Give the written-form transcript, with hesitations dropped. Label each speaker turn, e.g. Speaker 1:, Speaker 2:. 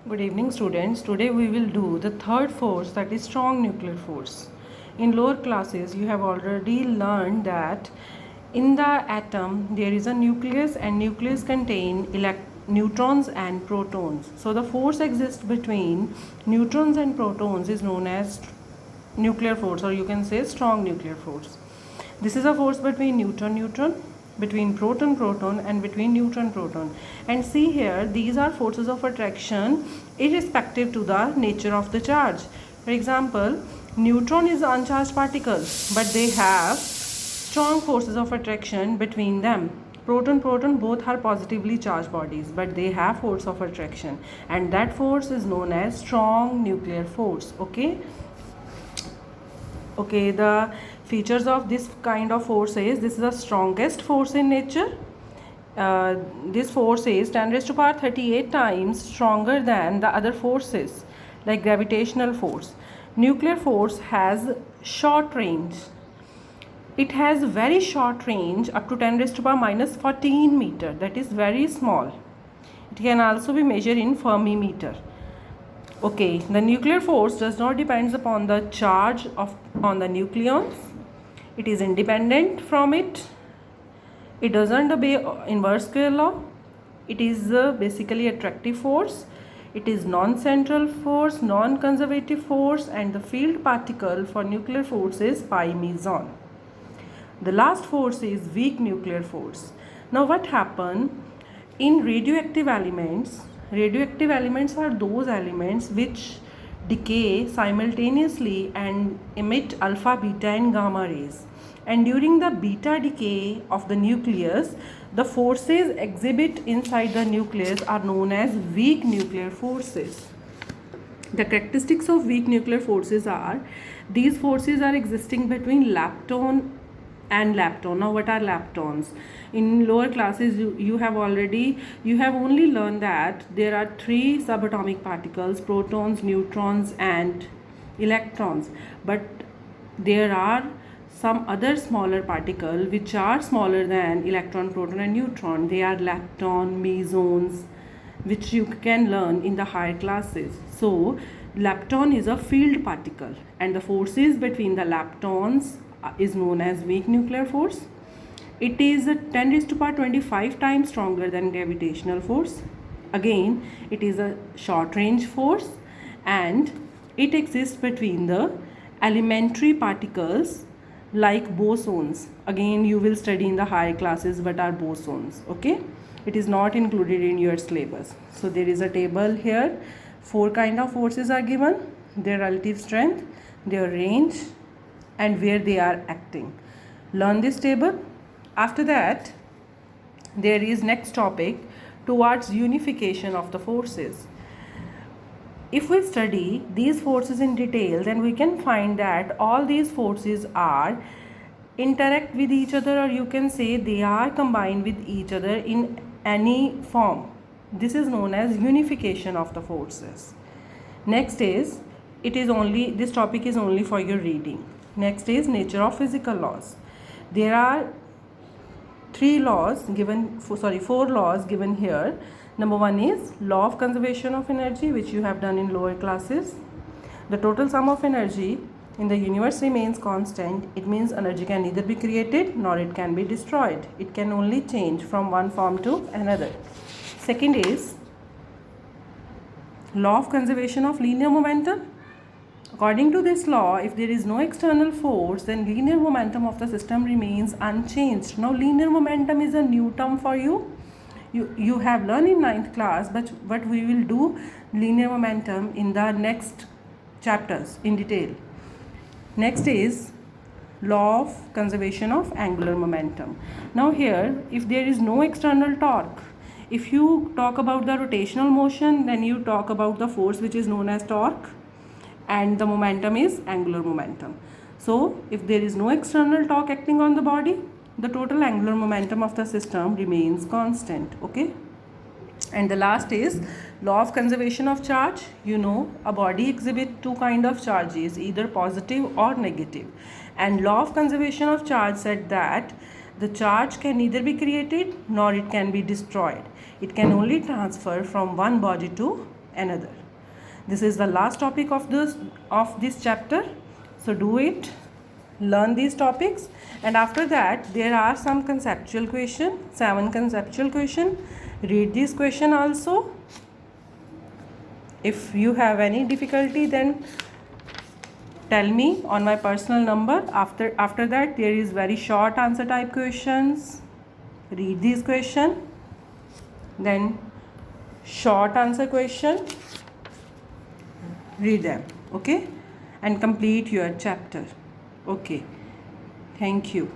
Speaker 1: Good evening, students. Today we will do the third force, that is strong nuclear force. In lower classes you have already learned that in the atom there is a nucleus and nucleus contain neutrons and protons. So the force exists between neutrons and protons is known as nuclear force, or you can say strong nuclear force. This is a force between neutron-neutron, between proton-proton, and between neutron-proton. And see here, these are forces of attraction irrespective to the nature of the charge. For example, neutron is an uncharged particle, but they have strong forces of attraction between them. Proton-proton both are positively charged bodies, but they have force of attraction, and that force is known as strong nuclear force. Okay, the features of this kind of force is this is the strongest force in nature. This force is 10 raised to power 38 times stronger than the other forces like gravitational force. Nuclear force has short range. It has very short range up to 10 raised to power minus 14 meter, that is very small. It can also be measured in Fermi meter. Okay, the nuclear force does not depend upon the charge on the nucleons. It is independent from it. It doesn't obey inverse square law. It is basically attractive force. It is non-central force, non-conservative force, and the field particle for nuclear force is pi meson. The last force is weak nuclear force. Now what happens in radioactive elements? Radioactive elements are those elements which decay simultaneously and emit alpha, beta and gamma rays. And during the beta decay of the nucleus, the forces exhibit inside the nucleus are known as weak nuclear forces. The characteristics of weak nuclear forces are, these forces are existing between lepton and lepton. Now what are leptons? In lower classes you have only learned that there are three subatomic particles: protons, neutrons and electrons. But there are some other smaller particles which are smaller than electron, proton and neutron. They are lepton, mesons, which you can learn in the higher classes. So lepton is a field particle and the forces between the leptons is known as weak nuclear force. It is 10 raised to power 25 times stronger than gravitational force. Again, it is a short range force and it exists between the elementary particles like bosons. Again, you will study in the higher classes what are bosons. Okay, it is not included in your syllabus. So there is a table here. 4 kind of forces are given: their relative strength, their range, and where they are acting. Learn this table. After that, there is next topic towards unification of the forces. If we study these forces in detail, then we can find that all these forces are interact with each other, or you can say they are combined with each other in any form. This is known as unification of the forces. Next is, this topic is only for your reading. Next is nature of physical laws. There are 4 laws given here. Number 1 is law of conservation of energy, which you have done in lower classes. The total sum of energy in the universe remains constant. It means energy can neither be created nor it can be destroyed. It can only change from one form to another. Second is law of conservation of linear momentum. According to this law, if there is no external force, then linear momentum of the system remains unchanged. Now, linear momentum is a new term for you. You have learned in 9th class, but we will do linear momentum in the next chapters in detail. Next is law of conservation of angular momentum. Now here, if there is no external torque, if you talk about the rotational motion, then you talk about the force which is known as torque, and the momentum is angular momentum. So if there is no external torque acting on the body, the total angular momentum of the system remains constant. Okay, and the last is law of conservation of charge. You know, a body exhibits 2 kind of charges, either positive or negative, and law of conservation of charge said that the charge can neither be created nor it can be destroyed. It can only transfer from one body to another. This is the last topic of this chapter, so do it, learn these topics, and after that there are some conceptual question, 7 conceptual question. Read this question also. If you have any difficulty, then tell me on my personal number. After that there is very short answer type questions. Read these question, then short answer question, read them, okay, and complete your chapter. Okay, thank you.